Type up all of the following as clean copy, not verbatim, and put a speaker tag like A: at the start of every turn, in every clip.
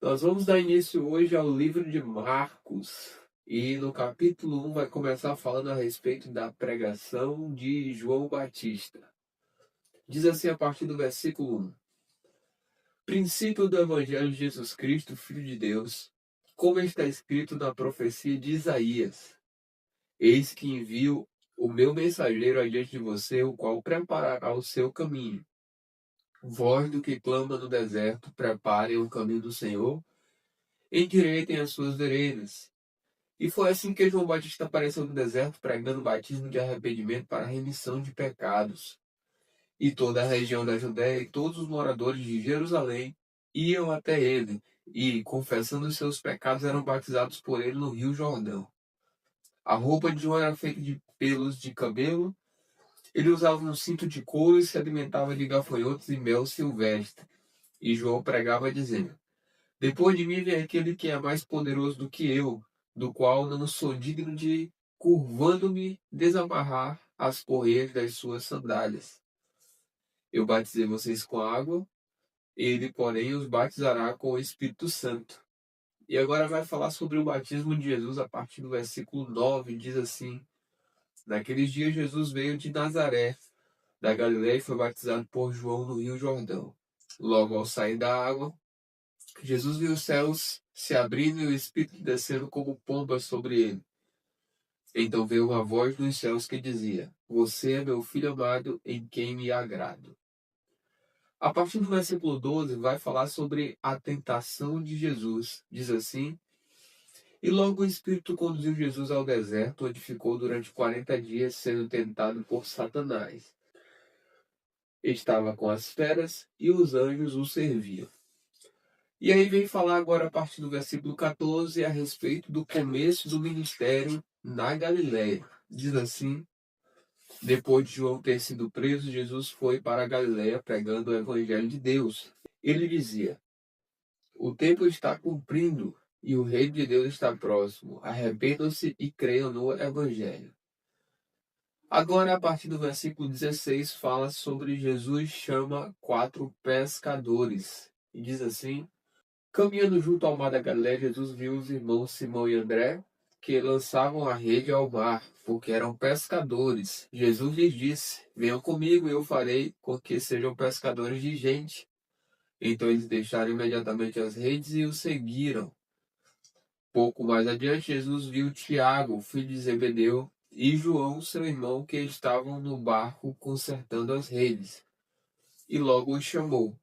A: Nós vamos dar início hoje ao livro de Marcos. E no capítulo 1 vai começar falando a respeito da pregação de João Batista. Diz assim a partir do versículo 1: Princípio do Evangelho de Jesus Cristo, Filho de Deus, como está escrito na profecia de Isaías: Eis que envio o meu mensageiro adiante de você, o qual preparará o seu caminho. Voz do que clama no deserto, preparem o caminho do Senhor, endireitem as suas veredas. E foi assim que João Batista apareceu no deserto, pregando o batismo de arrependimento para a remissão de pecados. E toda a região da Judéia e todos os moradores de Jerusalém iam até ele, e, confessando os seus pecados, eram batizados por ele no rio Jordão. A roupa de João era feita de pelos de camelo, ele usava um cinto de couro e se alimentava de gafanhotos e mel silvestre. E João pregava dizendo: Depois de mim vem aquele que é mais poderoso do que eu, do qual não sou digno de, curvando-me, desamarrar as correias das suas sandálias. Eu batizei vocês com água, ele, porém, os batizará com o Espírito Santo. E agora vai falar sobre o batismo de Jesus a partir do versículo 9, diz assim: Naqueles dias Jesus veio de Nazaré, da Galiléia, e foi batizado por João no rio Jordão. Logo ao sair da água, Jesus viu os céus se abrindo e o Espírito descendo como pomba sobre ele. Então veio uma voz dos céus que dizia: Você é meu filho amado, em quem me agrado. A partir do versículo 12 vai falar sobre a tentação de Jesus. Diz assim: E logo o Espírito conduziu Jesus ao deserto, onde ficou durante 40 dias sendo tentado por Satanás. Estava com as feras e os anjos o serviam. E aí vem falar agora a partir do versículo 14 a respeito do começo do ministério na Galiléia. Diz assim: Depois de João ter sido preso, Jesus foi para a Galiléia pregando o evangelho de Deus. Ele dizia: O tempo está cumprindo e o reino de Deus está próximo. Arrependam-se e creiam no evangelho. Agora, a partir do versículo 16, fala sobre Jesus chama 4 pescadores. E diz assim: Caminhando junto ao mar da Galiléia, Jesus viu os irmãos Simão e André, que lançavam a rede ao mar, porque eram pescadores. Jesus lhes disse: Venham comigo e eu farei com que sejam pescadores de gente. Então eles deixaram imediatamente as redes e o seguiram. Pouco mais adiante, Jesus viu Tiago, filho de Zebedeu, e João, seu irmão, que estavam no barco consertando as redes. E logo os chamou.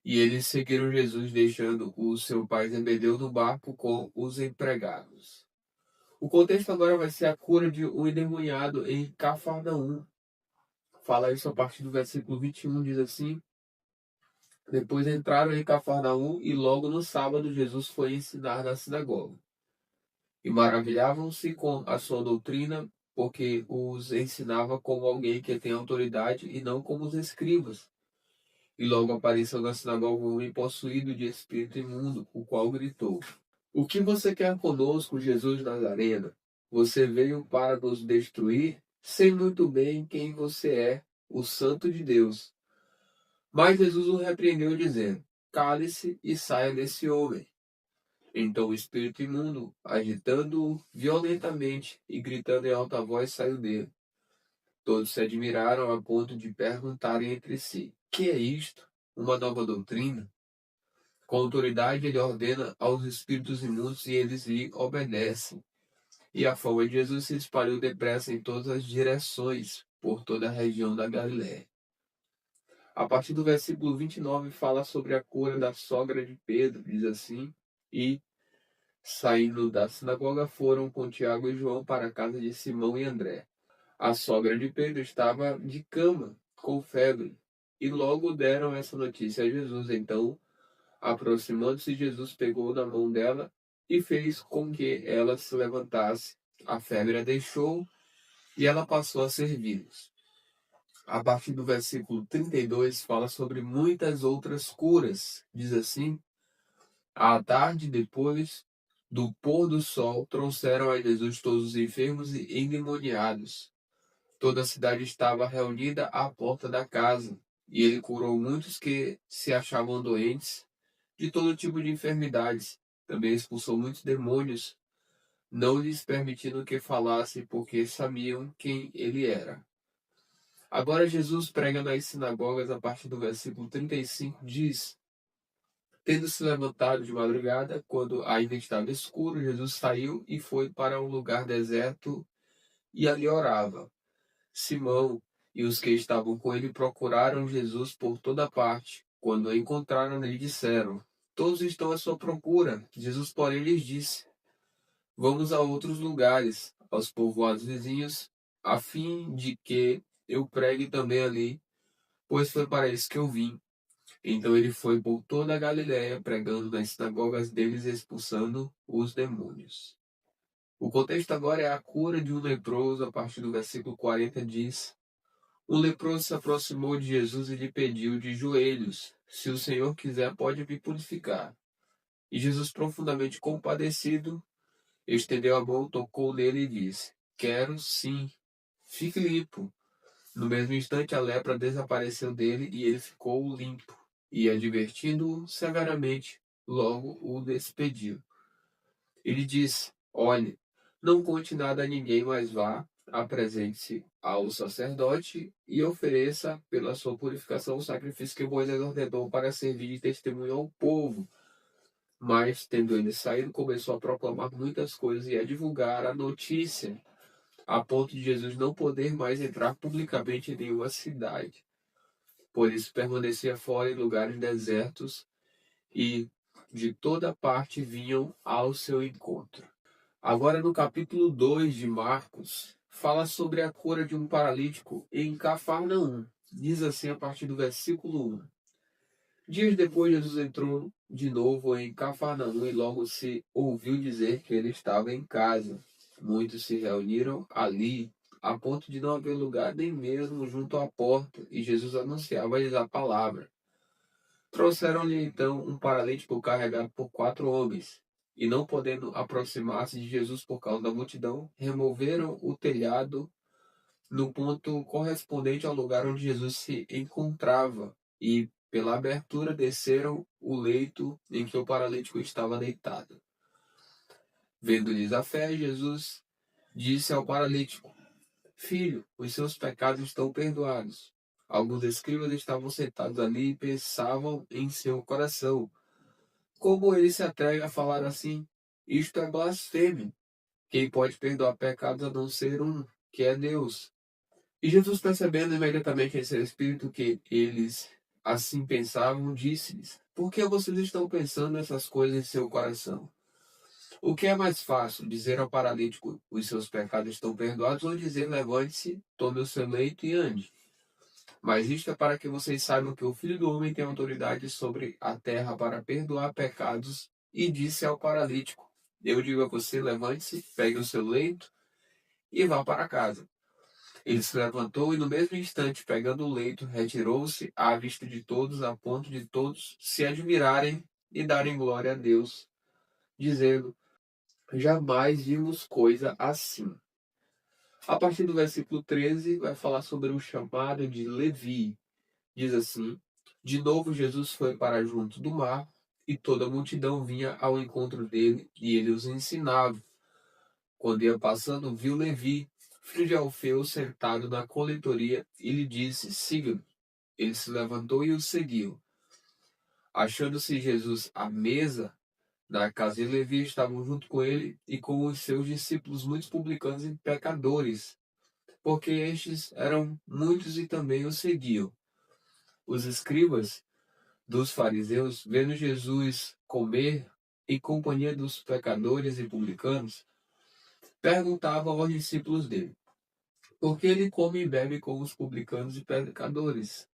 A: E eles seguiram Jesus, deixando o seu pai Zebedeu no barco com os empregados. O contexto agora vai ser a cura de um endemoniado em Cafarnaum. Fala isso a partir do versículo 21, diz assim: Depois entraram em Cafarnaum e logo no sábado Jesus foi ensinar na sinagoga. E maravilhavam-se com a sua doutrina, porque os ensinava como alguém que tem autoridade e não como os escribas. E logo apareceu na sinagoga um homem possuído de espírito imundo, o qual gritou: O que você quer conosco, Jesus Nazareno? Você veio para nos destruir? Sei muito bem quem você é, o Santo de Deus. Mas Jesus o repreendeu, dizendo: Cale-se e saia desse homem. Então o espírito imundo, agitando-o violentamente e gritando em alta voz, saiu dele. Todos se admiraram a ponto de perguntarem entre si: Que é isto? Uma nova doutrina? Com autoridade ele ordena aos espíritos imundos e eles lhe obedecem. E a fama de Jesus se espalhou depressa em todas as direções, por toda a região da Galiléia. A partir do versículo 29 fala sobre a cura da sogra de Pedro, diz assim: E, saindo da sinagoga, foram com Tiago e João para a casa de Simão e André. A sogra de Pedro estava de cama, com febre, e logo deram essa notícia a Jesus. Então, aproximando-se, Jesus pegou na mão dela e fez com que ela se levantasse. A febre a deixou e ela passou a servir-los. A partir do versículo 32 fala sobre muitas outras curas. Diz assim: À tarde, depois do pôr do sol, trouxeram a Jesus todos os enfermos e endemoniados. Toda a cidade estava reunida à porta da casa, e ele curou muitos que se achavam doentes, de todo tipo de enfermidades. Também expulsou muitos demônios, não lhes permitindo que falasse, porque sabiam quem ele era. Agora Jesus prega nas sinagogas a partir do versículo 35, diz: Tendo se levantado de madrugada, quando ainda estava escuro, Jesus saiu e foi para um lugar deserto e ali orava. Simão e os que estavam com ele procuraram Jesus por toda parte. Quando o encontraram, lhe disseram: Todos estão à sua procura. Jesus, porém, lhes disse: Vamos a outros lugares, aos povoados vizinhos, a fim de que eu pregue também ali, pois foi para isso que eu vim. Então ele foi por toda a Galiléia, pregando nas sinagogas deles e expulsando os demônios. O contexto agora é a cura de um leproso. A partir do versículo 40 diz: O leproso se aproximou de Jesus e lhe pediu de joelhos: Se o Senhor quiser, pode me purificar. E Jesus, profundamente compadecido, estendeu a mão, tocou nele e disse: Quero sim, fique limpo. No mesmo instante, a lepra desapareceu dele e ele ficou limpo. E, advertindo-o severamente, logo o despediu. Ele disse: Olhe, não conte nada a ninguém, mas vá, apresente-se ao sacerdote e ofereça pela sua purificação o sacrifício que Moisés ordenou para servir de testemunho ao povo. Mas, tendo ele saído, começou a proclamar muitas coisas e a divulgar a notícia, a ponto de Jesus não poder mais entrar publicamente em nenhuma cidade. Por isso permanecia fora em lugares desertos e de toda parte vinham ao seu encontro. Agora, no capítulo 2 de Marcos, fala sobre a cura de um paralítico em Cafarnaum. Diz assim a partir do versículo 1. Dias depois, Jesus entrou de novo em Cafarnaum e logo se ouviu dizer que ele estava em casa. Muitos se reuniram ali, a ponto de não haver lugar nem mesmo junto à porta, e Jesus anunciava-lhes a palavra. Trouxeram-lhe então um paralítico carregado por 4 homens, e não podendo aproximar-se de Jesus por causa da multidão, removeram o telhado no ponto correspondente ao lugar onde Jesus se encontrava, e pela abertura desceram o leito em que o paralítico estava deitado. Vendo-lhes a fé, Jesus disse ao paralítico: Filho, os seus pecados estão perdoados. Alguns escribas estavam sentados ali e pensavam em seu coração: Como ele se atreve a falar assim? Isto é blasfêmia. Quem pode perdoar pecados a não ser um, que é Deus? E Jesus, percebendo imediatamente em seu espírito que eles assim pensavam, disse-lhes: Por que vocês estão pensando essas coisas em seu coração? O que é mais fácil, dizer ao paralítico: Os seus pecados estão perdoados, ou dizer: Levante-se, tome o seu leito e ande? Mas isto é para que vocês saibam que o Filho do Homem tem autoridade sobre a terra para perdoar pecados. E disse ao paralítico: Eu digo a você, levante-se, pegue o seu leito e vá para casa. Ele se levantou e, no mesmo instante, pegando o leito, retirou-se à vista de todos, a ponto de todos se admirarem e darem glória a Deus, dizendo: Jamais vimos coisa assim. A partir do versículo 13, vai falar sobre o chamado de Levi. Diz assim: De novo Jesus foi para junto do mar, e toda a multidão vinha ao encontro dele, e ele os ensinava. Quando ia passando, viu Levi, filho de Alfeu, sentado na coletoria, e lhe disse: Siga-me. Ele se levantou e o seguiu. Achando-se Jesus à mesa, na casa de Levi, estavam junto com ele e com os seus discípulos muitos publicanos e pecadores, porque estes eram muitos e também o seguiam. Os escribas dos fariseus, vendo Jesus comer em companhia dos pecadores e publicanos, perguntavam aos discípulos dele: Por que ele come e bebe com os publicanos e pecadores?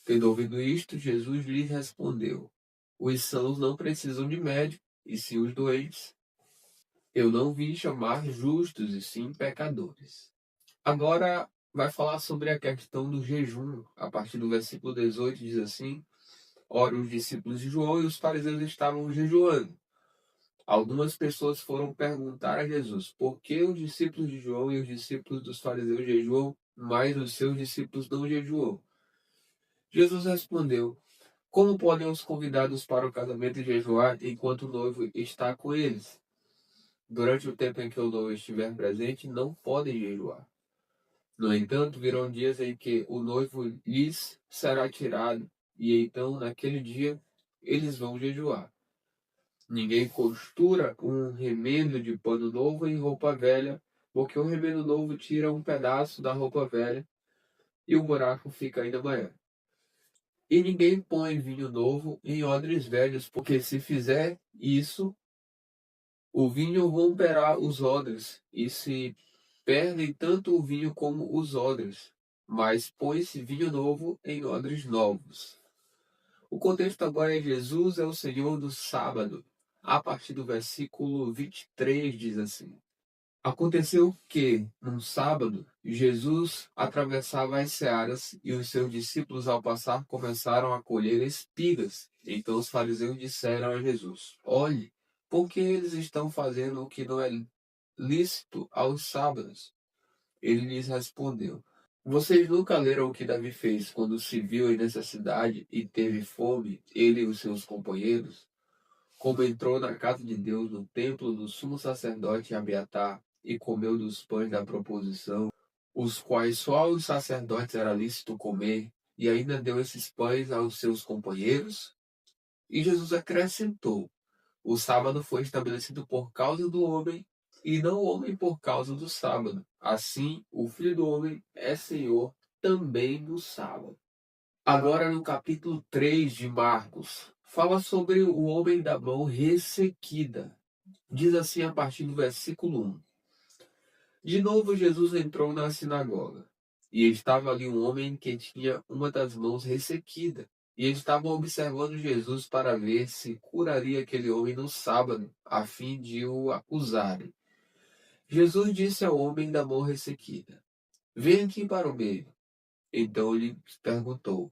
A: Tendo ouvido isto, Jesus lhes respondeu: Os sãos não precisam de médico, e sim os doentes. Eu não vim chamar justos, e sim pecadores. Agora vai falar sobre a questão do jejum. A partir do versículo 18 diz assim: Ora, os discípulos de João e os fariseus estavam jejuando. Algumas pessoas foram perguntar a Jesus: Por que os discípulos de João e os discípulos dos fariseus jejuam, mas os seus discípulos não jejuam? Jesus respondeu: Como podem os convidados para o casamento jejuar enquanto o noivo está com eles? Durante o tempo em que o noivo estiver presente, não podem jejuar. No entanto, virão dias em que o noivo lhes será tirado, e então, naquele dia, eles vão jejuar. Ninguém costura um remendo de pano novo em roupa velha, porque o remendo novo tira um pedaço da roupa velha e o buraco fica ainda maior. E ninguém põe vinho novo em odres velhos, porque se fizer isso, o vinho romperá os odres, e se perdem tanto o vinho como os odres. Mas põe-se vinho novo em odres novos. O contexto agora é Jesus é o Senhor do sábado. A partir do versículo 23 diz assim: Aconteceu que, num sábado, Jesus atravessava as searas e os seus discípulos, ao passar, começaram a colher espigas. Então os fariseus disseram a Jesus: Olhe, por que eles estão fazendo o que não é lícito aos sábados? Ele lhes respondeu: Vocês nunca leram o que Davi fez quando se viu em necessidade e teve fome, ele e os seus companheiros? Como entrou na casa de Deus, no templo do sumo sacerdote Abiatar, e comeu dos pães da proposição, os quais só aos sacerdotes era lícito comer, e ainda deu esses pães aos seus companheiros? E Jesus acrescentou: O sábado foi estabelecido por causa do homem, e não o homem por causa do sábado. Assim, o Filho do Homem é Senhor também do sábado. Agora, no capítulo 3 de Marcos, fala sobre o homem da mão ressequida. Diz assim a partir do versículo 1. De novo, Jesus entrou na sinagoga, e estava ali um homem que tinha uma das mãos ressequida. E eles estavam observando Jesus para ver se curaria aquele homem no sábado, a fim de o acusarem. Jesus disse ao homem da mão ressequida: Vem aqui para o meio. Então ele perguntou: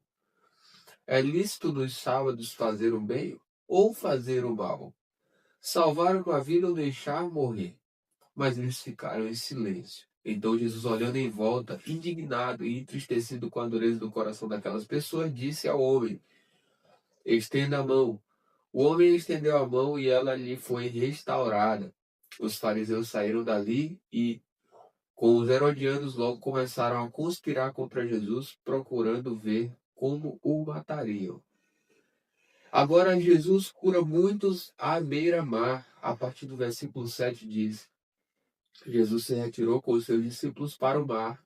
A: É lícito nos sábados fazer o bem ou fazer o mal? Salvar uma vida ou deixar morrer? Mas eles ficaram em silêncio. Então Jesus, olhando em volta, indignado e entristecido com a dureza do coração daquelas pessoas, disse ao homem: Estenda a mão. O homem estendeu a mão e ela lhe foi restaurada. Os fariseus saíram dali e, com os herodianos, logo começaram a conspirar contra Jesus, procurando ver como o matariam. Agora Jesus cura muitos à beira-mar. A partir do versículo 7 diz: Jesus se retirou com os seus discípulos para o mar.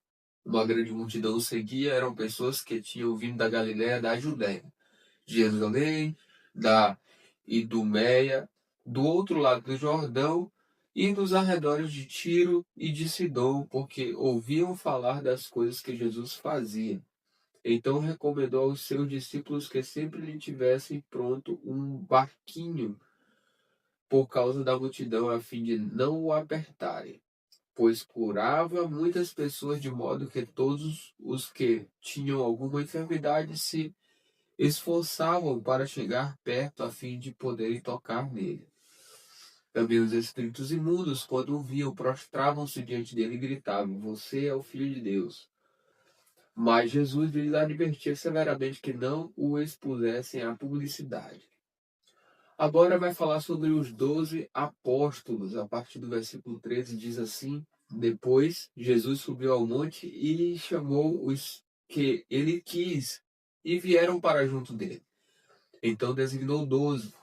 A: Uma grande multidão o seguia, eram pessoas que tinham vindo da Galiléia, da Judéia, de Jerusalém, da Idumeia, do outro lado do Jordão e dos arredores de Tiro e de Sidom, porque ouviam falar das coisas que Jesus fazia. Então recomendou aos seus discípulos que sempre lhe tivessem pronto um barquinho por causa da multidão, a fim de não o apertarem, pois curava muitas pessoas, de modo que todos os que tinham alguma enfermidade se esforçavam para chegar perto a fim de poderem tocar nele. Também os espíritos imundos, quando o viam, prostravam-se diante dele e gritavam: Você é o Filho de Deus. Mas Jesus lhes advertia severamente que não o expusessem à publicidade. Agora vai falar sobre os 12 apóstolos. A partir do versículo 13 diz assim: Depois Jesus subiu ao monte e chamou os que ele quis, e vieram para junto dele. Então designou 12,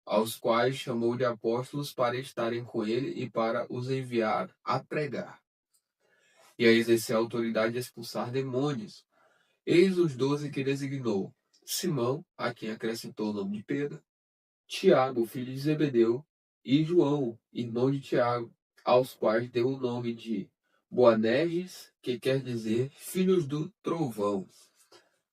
A: aos quais chamou de apóstolos para estarem com ele e para os enviar a pregar e a exercer a autoridade de expulsar demônios. Eis os 12 que designou: Simão, a quem acrescentou o nome de Pedro, Tiago, filho de Zebedeu, e João, irmão de Tiago, aos quais deu o nome de Boanerges, que quer dizer filhos do trovão,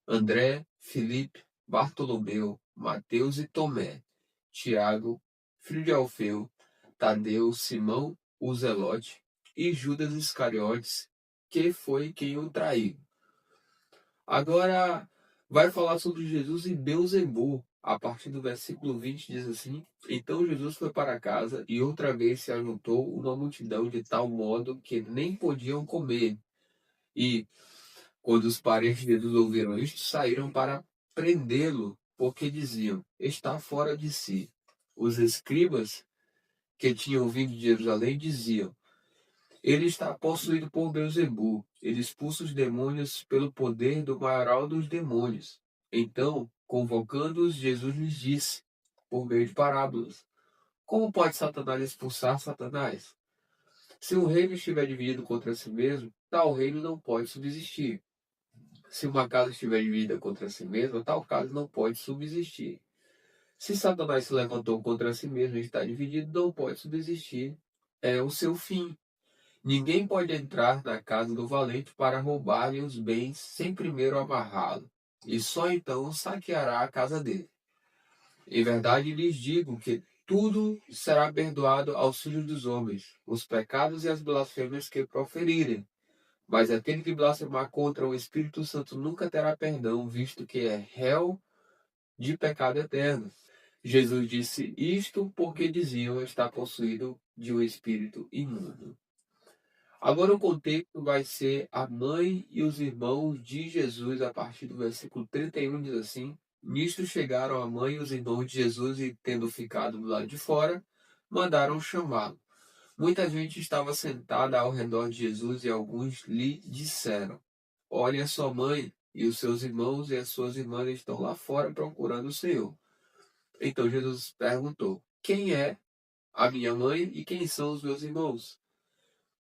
A: André, Filipe, Bartolomeu, Mateus e Tomé, Tiago, filho de Alfeu, Tadeu, Simão, o Zelote, e Judas Iscariotes, que foi quem o traiu. Agora vai falar sobre Jesus e Beelzebul. A partir do versículo 20 diz assim: Então Jesus foi para casa e outra vez se ajuntou uma multidão de tal modo que nem podiam comer. E, quando os parentes de Jesus ouviram isto, saíram para prendê-lo. porque diziam: está fora de si. Os escribas que tinham vindo de Jerusalém diziam: ele está possuído por Beelzebu. Ele expulsa os demônios pelo poder do maior dos demônios. Então, convocando-os, Jesus lhes disse, por meio de parábolas: como pode Satanás expulsar Satanás? Se um reino estiver dividido contra si mesmo, tal reino não pode subsistir. Se uma casa estiver dividida contra si mesma, tal casa não pode subsistir. Se Satanás se levantou contra si mesmo e está dividido, não pode subsistir. É o seu fim. Ninguém pode entrar na casa do valente para roubar-lhe os bens sem primeiro amarrá-lo, e só então saqueará a casa dele. Em verdade lhes digo que tudo será perdoado aos filhos dos homens, os pecados e as blasfêmias que proferirem. Mas aquele que blasfemar contra o Espírito Santo nunca terá perdão, visto que é réu de pecado eterno. Jesus disse isto porque diziam estar possuído de um espírito imundo. Agora o contexto vai ser a mãe e os irmãos de Jesus, a partir do versículo 31 diz assim: nisto chegaram a mãe e os irmãos de Jesus e, tendo ficado do lado de fora, mandaram chamá-lo. Muita gente estava sentada ao redor de Jesus e alguns lhe disseram: olhe a sua mãe e os seus irmãos e as suas irmãs estão lá fora procurando o Senhor. Então Jesus perguntou: quem é a minha mãe e quem são os meus irmãos?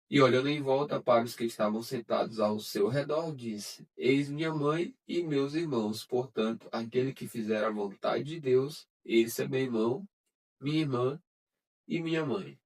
A: E olhando em volta para os que estavam sentados ao seu redor, disse: eis minha mãe e meus irmãos. Portanto, aquele que fizer a vontade de Deus, esse é meu irmão, minha irmã e minha mãe.